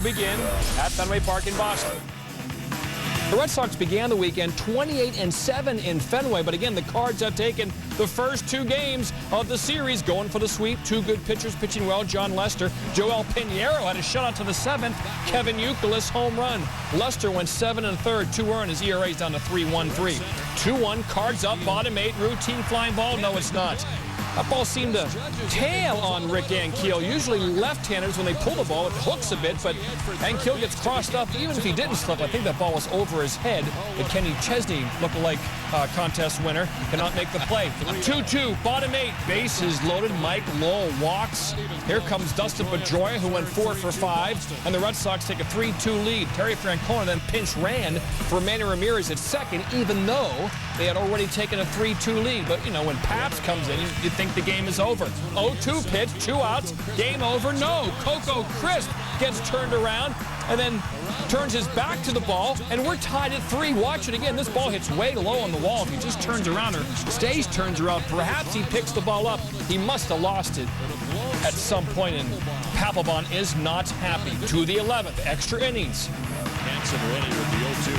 Begin at Fenway Park in Boston. The Red Sox began the weekend 28-7 in Fenway, but again, the Cards have taken the first two games of the series, going for the sweep. Two good pitchers pitching well. John Lester, Joel Pinheiro had a shutout to the seventh. Kevin Youkilis home run. Lester went 7 1/3, 2 earned. His ERA is down to 3.13. 2-1, Cards up, bottom 8, routine flying ball. No, it's not. That ball seemed to tail on Rick Ankiel. Usually left-handers, when they pull the ball, it hooks a bit, but Ankiel gets crossed up. Even if he didn't slip, I think that ball was over his head. But Kenny Chesney, lookalike contest winner, cannot make the play. 2-2, bottom 8, bases loaded. Mike Lowell walks. Here comes Dustin Pedroia, who went 4 for 5, and the Red Sox take a 3-2 lead. Terry Francona then pinch ran for Manny Ramirez at second, even though they had already taken a 3-2 lead. But, you know, when Pabst comes in, you think the game is over. 0-2 pitch, 2 outs, game over. No, Coco Crisp gets turned around and then turns his back to the ball, and we're tied at 3. Watch it again. This ball hits way low on the wall. If he just turns around or stays turns around, perhaps he picks the ball up. He must have lost it at some point, and Papelbon is not happy. To the 11th, extra innings.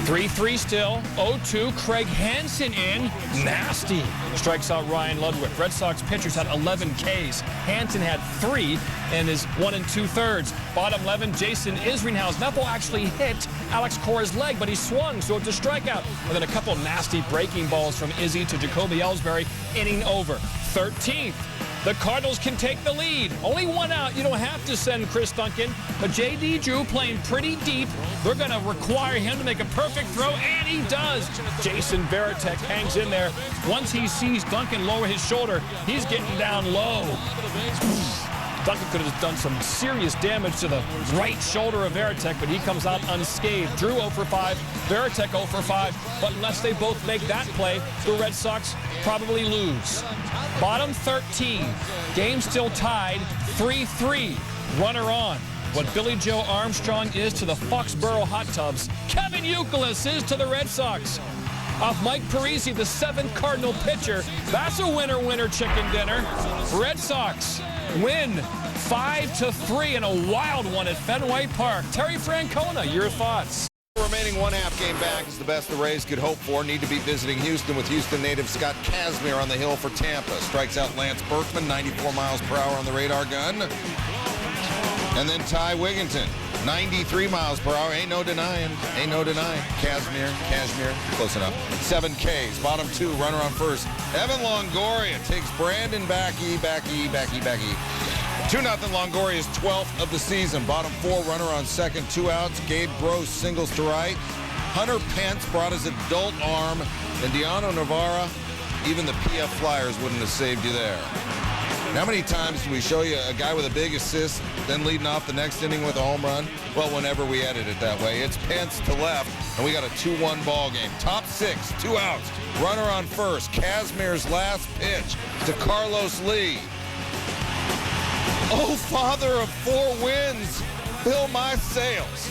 3-3 still. 0-2. Craig Hansen in. Nasty. Strikes out Ryan Ludwig. Red Sox pitchers had 11 Ks. Hansen had 3 and is 1 2/3. Bottom 11, Jason Isringhausen. That ball actually hit Alex Cora's leg, but he swung, so it's a strikeout. And then a couple nasty breaking balls from Izzy to Jacoby Ellsbury. Inning over. 13th. The Cardinals can take the lead. Only 1 out. You don't have to send Chris Duncan. But J.D. Drew playing pretty deep. They're going to require him to make a perfect throw, and he does. Jason Varitek hangs in there. Once he sees Duncan lower his shoulder, he's getting down low. Duncan could have done some serious damage to the right shoulder of Varitek, but he comes out unscathed. Drew 0 for 5, Varitek 0 for 5, but unless they both make that play, the Red Sox probably lose. Bottom 13, game still tied, 3-3, runner on. What Billy Joe Armstrong is to the Foxborough Hot Tubs, Kevin Youkilis is to the Red Sox. Off Mike Parisi, the 7th Cardinal pitcher. That's a winner-winner chicken dinner. Red Sox win 5-3 in a wild one at Fenway Park. Terry Francona, your thoughts? Remaining 1/2 game back is the best the Rays could hope for. Need to be visiting Houston with Houston native Scott Kazmir on the hill for Tampa. Strikes out Lance Berkman, 94 miles per hour on the radar gun. And then Ty Wigginton, 93 miles per hour. Ain't no denying. Ain't no denying. Kazmir, close enough. 7 Ks. Bottom 2, runner on first. Evan Longoria takes Brandon Backey. 2-0 Longoria's 12th of the season. Bottom 4, runner on second, 2 outs. Gabe Gross singles to right. Hunter Pence brought his adult arm. And Deano Navarra, even the PF Flyers wouldn't have saved you there. How many times do we show you a guy with a big assist, then leading off the next inning with a home run? Well, whenever we edit it that way. It's Pence to left, and we got a 2-1 ball game. Top 6, 2 outs. Runner on first. Kazmir's last pitch to Carlos Lee. Oh, father of 4 wins, fill my sails.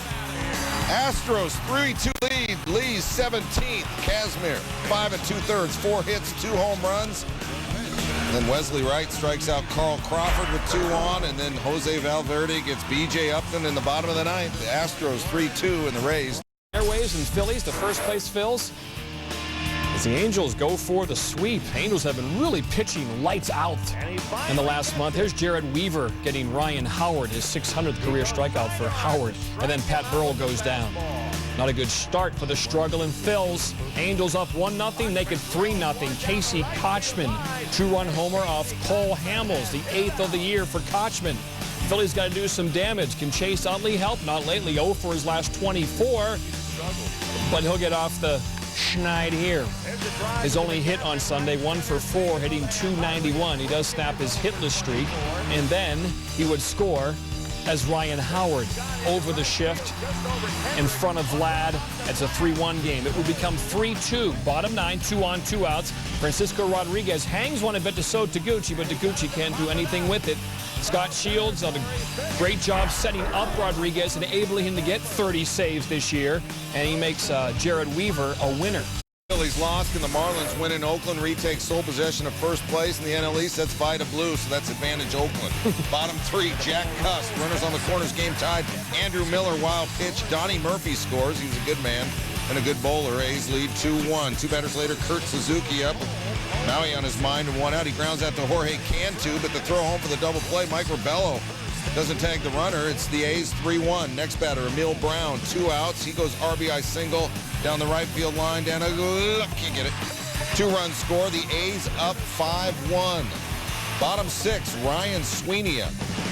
Astros 3-2 lead. Lee's 17th. Kazmir 5 2/3, 4 hits, 2 home runs. Then Wesley Wright strikes out Carl Crawford with 2 on, and then Jose Valverde gets B.J. Upton in the bottom of the 9th. The Astros 3-2 in the Rays. Airwaves and Phillies, the first place Phils. As the Angels go for the sweep. Angels have been really pitching lights out in the last month. Here's Jared Weaver getting Ryan Howard, his 600th career strikeout for Howard. And then Pat Burrell goes down. Not a good start for the struggling Phils. Angels up 1-0, naked 3-0. Casey Kochman, 2-run homer off Cole Hamels, the 8th of the year for Kochman. Phillies got to do some damage. Can Chase Utley help? Not lately. 0 for his last 24. But he'll get off the schneid here. His only hit on Sunday, 1 for 4, hitting .291. He does snap his hitless streak, and then he would score as Ryan Howard over the shift in front of Vlad. It's a 3-1 game. It will become 3-2. Bottom 9, 2 on, 2 outs. Francisco Rodriguez hangs one a bit to So Taguchi, but Taguchi can't do anything with it. Scott Shields done a great job setting up Rodriguez and enabling him to get 30 saves this year, and he makes Jared Weaver a winner. Phillies lost and the Marlins win in Oakland, retake sole possession of first place in the NL East. That's Vida Blue, so that's advantage Oakland. Bottom 3, Jack Cust. Runners on the corners, game tied. Andrew Miller, wild pitch. Donnie Murphy scores. He's a good man and a good bowler. A's lead 2-1. 2 batters later, Kurt Suzuki up. Maui on his mind and 1 out. He grounds out to Jorge Cantu, but the throw home for the double play. Mike Rebello doesn't tag the runner. It's the A's 3-1. Next batter, Emil Brown, 2 outs. He goes RBI single down the right field line. Down a look, you get it. 2-run score. The A's up 5-1. Bottom 6, Ryan Sweeney.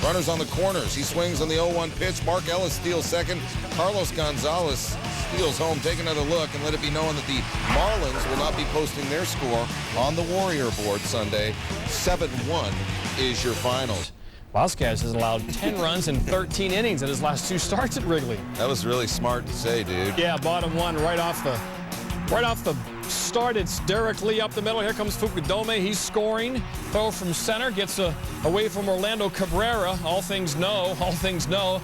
Runners on the corners. He swings on the 0-1 pitch. Mark Ellis steals second. Carlos Gonzalez steals home. Take another look and let it be known that the Marlins will not be posting their score on the Warrior board Sunday. 7-1 is your finals. Vasquez has allowed 10 runs in 13 innings in his last 2 starts at Wrigley. That was really smart to say, dude. Yeah, bottom 1 right off the start. It's Derek Lee up the middle. Here comes Fukudome. He's scoring. Throw from center gets away from Orlando Cabrera. All things know.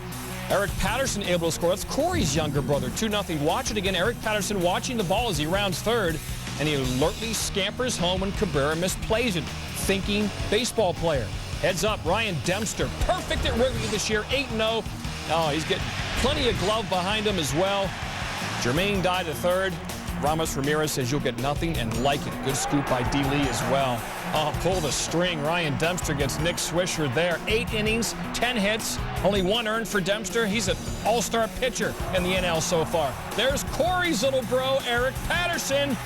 Eric Patterson able to score. That's Corey's younger brother. 2-0. Watch it again. Eric Patterson watching the ball as he rounds third, and he alertly scampers home when Cabrera misplays it. Thinking baseball player. Heads up, Ryan Dempster, perfect at Wrigley this year, 8-0. Oh, he's getting plenty of glove behind him as well. Jermaine died at third. Ramos Ramirez says you'll get nothing and like it. Good scoop by D. Lee as well. Oh, pull the string. Ryan Dempster gets Nick Swisher there. 8 innings, 10 hits, only 1 earned for Dempster. He's an all-star pitcher in the NL so far. There's Corey's little bro, Eric Patterson.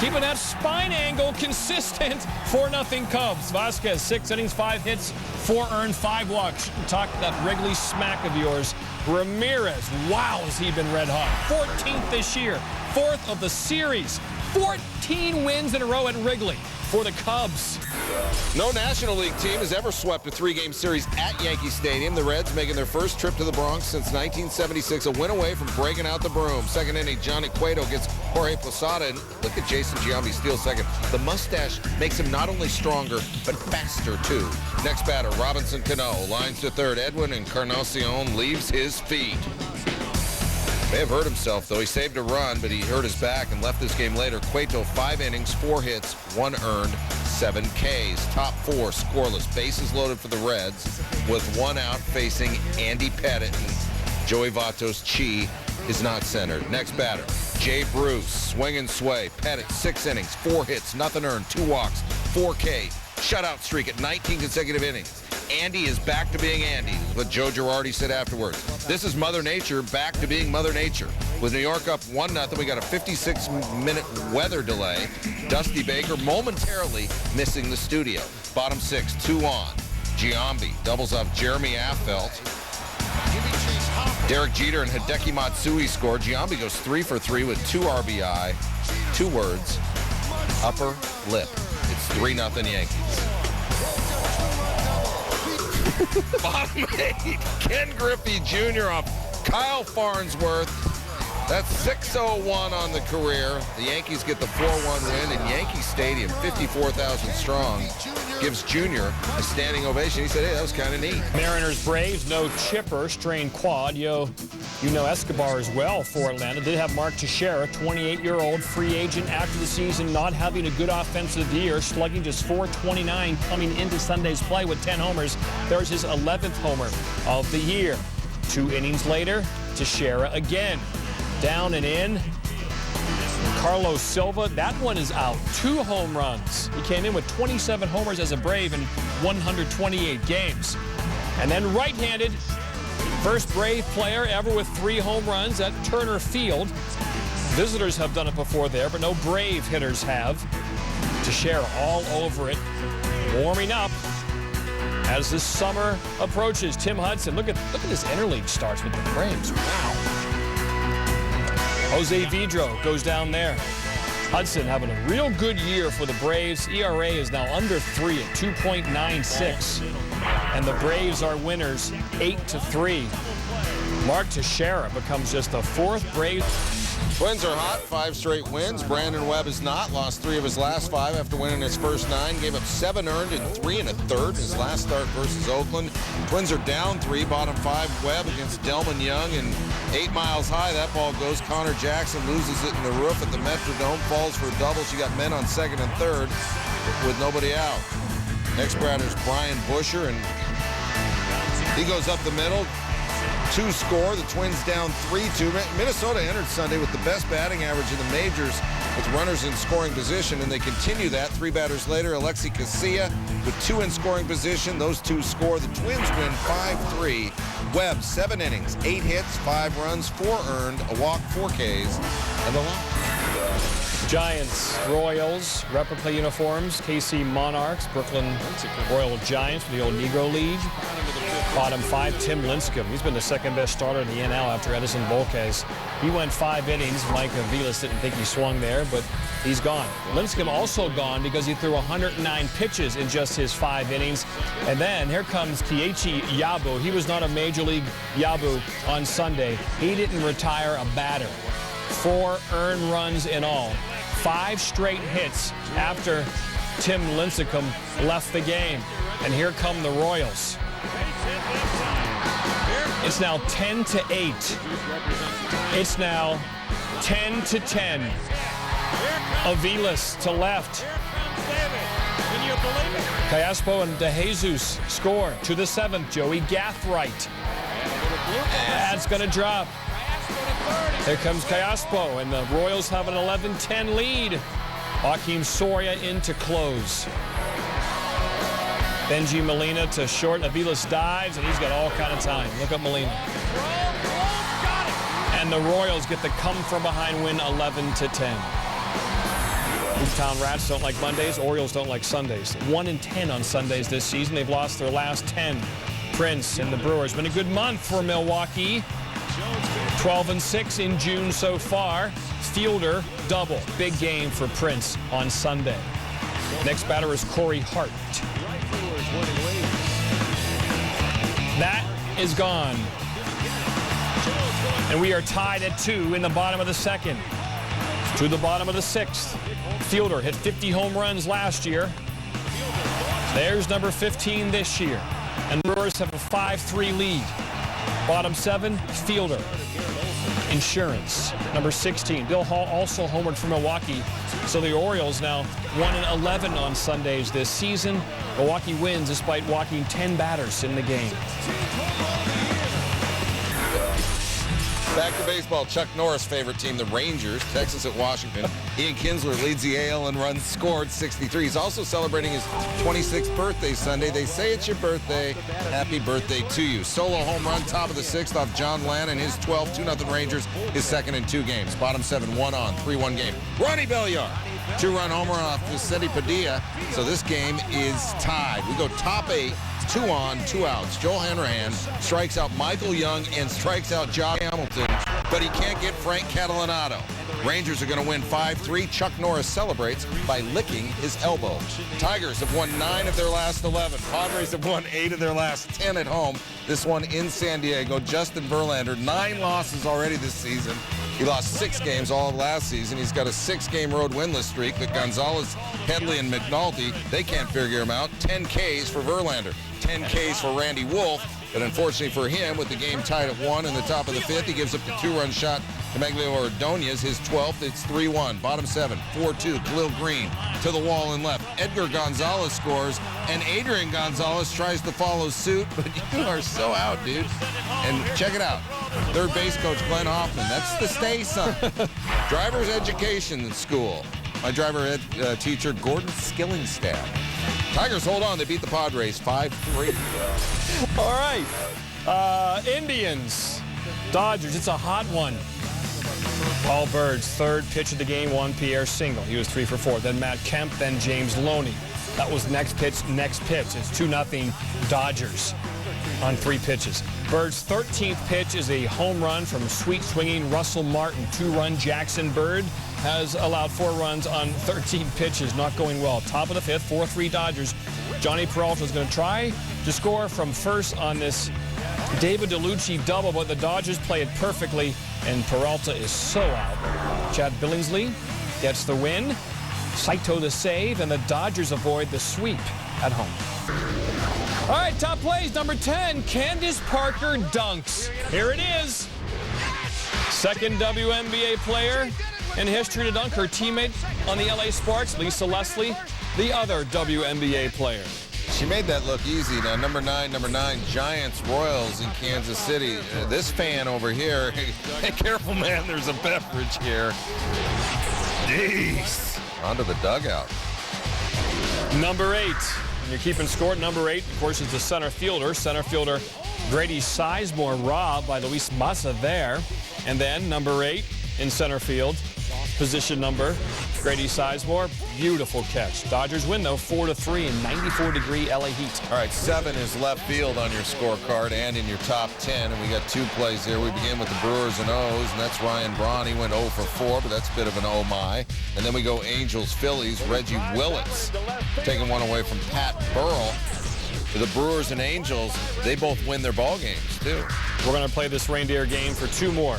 Keeping that spine angle consistent. 4-0 Cubs. Vasquez, 6 innings, 5 hits, 4 earned, 5 walks. Talk that Wrigley smack of yours. Ramirez, wow, has he been red hot. 14th this year, 4th of the series. 14 wins in a row at Wrigley for the Cubs. No National League team has ever swept a 3-game series at Yankee Stadium. The Reds making their first trip to the Bronx since 1976, a win away from breaking out the broom. Second inning, Johnny Cueto gets Jorge Posada, and look at Jason Giambi steal second. The mustache makes him not only stronger, but faster, too. Next batter, Robinson Cano, lines to third. Edwin Encarnacion leaves his feet. May have hurt himself, though. He saved a run, but he hurt his back and left this game later. Cueto, 5 innings, 4 hits, 1 earned, 7 Ks. Top 4 scoreless. Bases loaded for the Reds with 1 out facing Andy Pettit. And Joey Votto's Chi is not centered. Next batter, Jay Bruce. Swing and sway. Pettit, 6 innings, 4 hits, nothing earned, 2 walks, 4 Ks. Shutout streak at 19 consecutive innings. Andy is back to being Andy, is what Joe Girardi said afterwards. This is Mother Nature back to being Mother Nature. With New York up 1-0, we got a 56-minute weather delay. Dusty Baker momentarily missing the studio. Bottom 6, 2 on. Giambi doubles up Jeremy Affeldt. Derek Jeter and Hideki Matsui scored. Giambi goes 3 for 3 with 2 RBI. 2 words, upper lip. It's 3-0 Yankees. Bottom 8, Ken Griffey Jr. off Kyle Farnsworth. That's 601 on the career. The Yankees get the 4-1 win in Yankee Stadium, 54,000 strong. Gives Jr. a standing ovation. He said, hey, that was kind of neat. Mariners Braves, no Chipper, strained quad. You know Escobar as well for Atlanta. Did have Mark Teixeira, 28-year-old free agent after the season, not having a good offensive year, slugging just .429 coming into Sunday's play with 10 homers. There's his 11th homer of the year. 2 innings later, Teixeira again. Down and in. Carlos Silva, that one is out. 2 home runs. He came in with 27 homers as a Brave in 128 games. And then right-handed, first Brave player ever with 3 home runs at Turner Field. Visitors have done it before there, but no Brave hitters have. Teixeira all over it, warming up as this summer approaches. Tim Hudson, look at this interleague starts with the Braves. Wow. Jose Vidro goes down there. Hudson having a real good year for the Braves. ERA is now under 3 at 2.96. And the Braves are winners 8-3. Mark Teixeira becomes just the 4th Brave. Twins are hot, 5 straight wins. Brandon Webb is not. Lost 3 of his last 5 after winning his first 9. Gave up 7 earned and 3 1/3 in his last start versus Oakland. Twins are down 3, bottom 5. Webb against Delman Young, and 8 miles high. That ball goes. Connor Jackson loses it in the roof at the Metrodome. Falls for a double. She got men on second and third with nobody out. Next batter's Brian Busher, and he goes up the middle. 2 score. The Twins down 3-2. Minnesota entered Sunday with the best batting average in the majors with runners in scoring position, and they continue that. 3 batters later, Alexi Casilla with 2 in scoring position. Those 2 score. The Twins win 5-3. Webb, 7 innings, 8 hits, 5 runs, 4 earned, a walk, 4 Ks, and a walk. Giants, Royals, replica uniforms, KC Monarchs, Brooklyn Royal Giants for the old Negro League. Bottom 5, Tim Lincecum. He's been the second best starter in the NL after Edison Volquez. He went 5 innings. Mike Aviles didn't think he swung there, but he's gone. Lincecum also gone because he threw 109 pitches in just his 5 innings. And then here comes Keiichi Yabu. He was not a Major League Yabu on Sunday. He didn't retire a batter. 4 earned runs in all. 5 straight hits after Tim Lincecum left the game. And here come the Royals. It's now 10-8. It's now 10-10. Aviles to left. Callaspo and DeJesus score to the 7th. Joey Gathright. That's going to drop. Here comes Callaspo, and the Royals have an 11-10 lead. Joaquin Soria in to close. Benji Molina to short. Aviles dives, and he's got all kind of time. Look at Molina. And the Royals get the come-from-behind win 11-10. Town Rats don't like Mondays. Orioles don't like Sundays. 1-10 on Sundays this season. They've lost their last 10. Prince and the Brewers. Been a good month for Milwaukee. 12-6 in June so far. Fielder double. Big game for Prince on Sunday. Next batter is Corey Hart. That is gone. And we are tied at 2 in the bottom of the 2nd. To the bottom of the 6th. Fielder hit 50 home runs last year. There's number 15 this year. And the Brewers have a 5-3 lead. Bottom 7, Fielder. Insurance, number 16. Bill Hall also homered for Milwaukee. So the Orioles now 1-11 on Sundays this season. Milwaukee wins despite walking 10 batters in the game. Back to baseball. Chuck Norris' favorite team, the Rangers. Texas at Washington. Ian Kinsler leads the AL in runs scored, 63. He's also celebrating his 26th birthday Sunday. They say it's your birthday. Happy birthday to you. Solo home run, top of the 6th off John Lannon. His 12, 2-0 Rangers. His second in 2 games. Bottom 7, 1 on, 3-1 game. Ronnie Belliard, 2-run homer off Vicente Padilla. So this game is tied. We go top 8. 2 on, 2 outs. Joel Hanrahan strikes out Michael Young and strikes out Josh Hamilton, but he can't get Frank Catalanato. Rangers are going to win 5-3. Chuck Norris celebrates by licking his elbow. Tigers have won 9 of their last 11. Padres have won 8 of their last 10 at home. This one in San Diego. Justin Verlander, 9 losses already this season. He lost 6 games all of last season. He's got a 6-game road winless streak that Gonzalez, Headley, and McNulty, they can't figure him out. 10 Ks for Verlander. 10 Ks for Randy Wolf. But unfortunately for him, with the game tied at 1 in the top of the 5th, he gives up the 2-run shot to Miguel Ordonez, his 12th. It's 3-1. Bottom 7, 4-2. Khalil Green to the wall and left. Edgar Gonzalez scores, and Adrian Gonzalez tries to follow suit, but you are so out, dude. And check it out. Third base coach Glenn Hoffman. That's the stay, son. Driver's education school. My driver ed teacher, Gordon Skillingstad. Tigers hold on. They beat the Padres 5-3. All right. Indians, Dodgers. It's a hot one. Paul Bird's third pitch of the game, Juan Pierre single. He was 3 for 4. Then Matt Kemp, then James Loney. That was next pitch. It's 2-0 Dodgers on 3 pitches. Bird's 13th pitch is a home run from sweet swinging Russell Martin. 2-run Jackson Bird has allowed 4 runs on 13 pitches. Not going well. Top of the 5th, 4-3 Dodgers. Johnny Peralta is going to try to score from first on this David DeLucci double, but the Dodgers play it perfectly, and Peralta is so out. Chad Billingsley gets the win. Saito the save, and the Dodgers avoid the sweep at home. All right, top plays, number 10, Candace Parker dunks. Here it is. Second WNBA player in history to dunk. Her teammate on the LA Sparks, Lisa Leslie, the other WNBA player. She made that look easy. Now, number 9, Giants Royals in Kansas City. This fan over here, hey, careful, man, there's a beverage here. Jeez. Onto the dugout. Number 8. You're keeping score at number 8, of course, is the center fielder. Center fielder Grady Sizemore robbed by Luis Massa there. And then number 8 in center field, position number, Grady Sizemore. Beautiful catch. Dodgers win, though, 4-3 in 94-degree LA heat. All right, 7 is left field on your scorecard and in your top 10. And we got 2 plays here. We begin with the Brewers and O's, and that's Ryan Braun. He went 0 for 4, but that's a bit of an oh my. And then we go Angels, Phillies, Reggie Willits taking one away from Pat Burrell. For the Brewers and Angels, they both win their ball games, too. We're going to play this reindeer game for 2 more.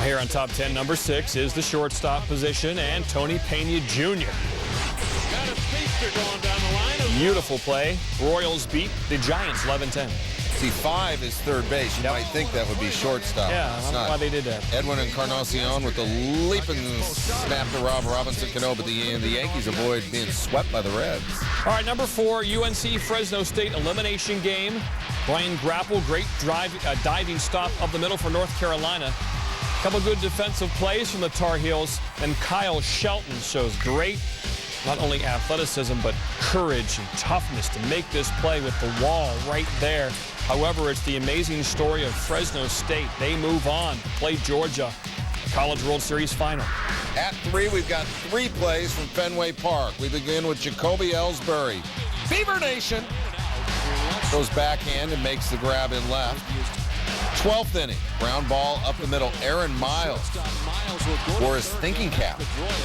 Here on top 10, number 6 is the shortstop position, and Tony Pena Jr. Beautiful play. Royals beat the Giants 11-10. See, 5 is third base. You might think that would be shortstop. Yeah, I don't know why they did that. Edwin Encarnacion with the leaping snap to Rob Robinson Cano, but the Yankees avoid being swept by the Reds. All right, number 4, UNC Fresno State elimination game. Brian Grapple, great diving stop up the middle for North Carolina. Couple good defensive plays from the Tar Heels, and Kyle Shelton shows great, not only athleticism, but courage and toughness to make this play with the wall right there. However, it's the amazing story of Fresno State. They move on to play Georgia, College World Series final. At 3, we've got 3 plays from Fenway Park. We begin with Jacoby Ellsbury. Beaver Nation goes backhand and makes the grab in left. 12th inning, ground ball up the middle. Aaron Miles wore his thinking cap.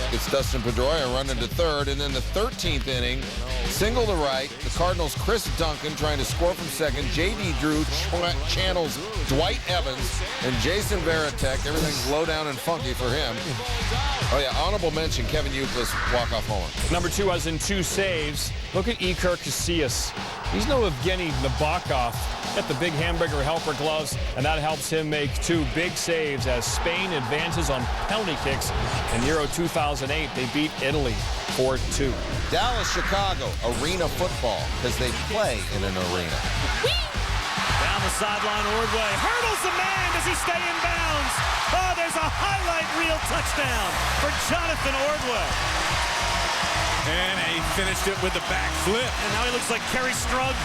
Gets Dustin Pedroia running to third. And then the 13th inning, single to right. The Cardinals' Chris Duncan trying to score from second. J.D. Drew channels Dwight Evans and Jason Varitek. Everything's low down and funky for him. Oh, yeah, honorable mention, Kevin Youkilis, walk-off homer. Number 2 has in 2 saves. Look at Iker Casillas. He's no Evgeny Nabokov. Got the big hamburger helper gloves, and that helps him make 2 big saves as Spain advances on penalty kicks. In Euro 2008, they beat Italy 4-2. Dallas, Chicago, arena football, because they play in an arena. Down the sideline, Ordway hurdles the man. Does he stay in bounds? Oh, there's a highlight reel touchdown for Jonathan Ordway. And he finished it with the back flip. And now he looks like Kerry Strug.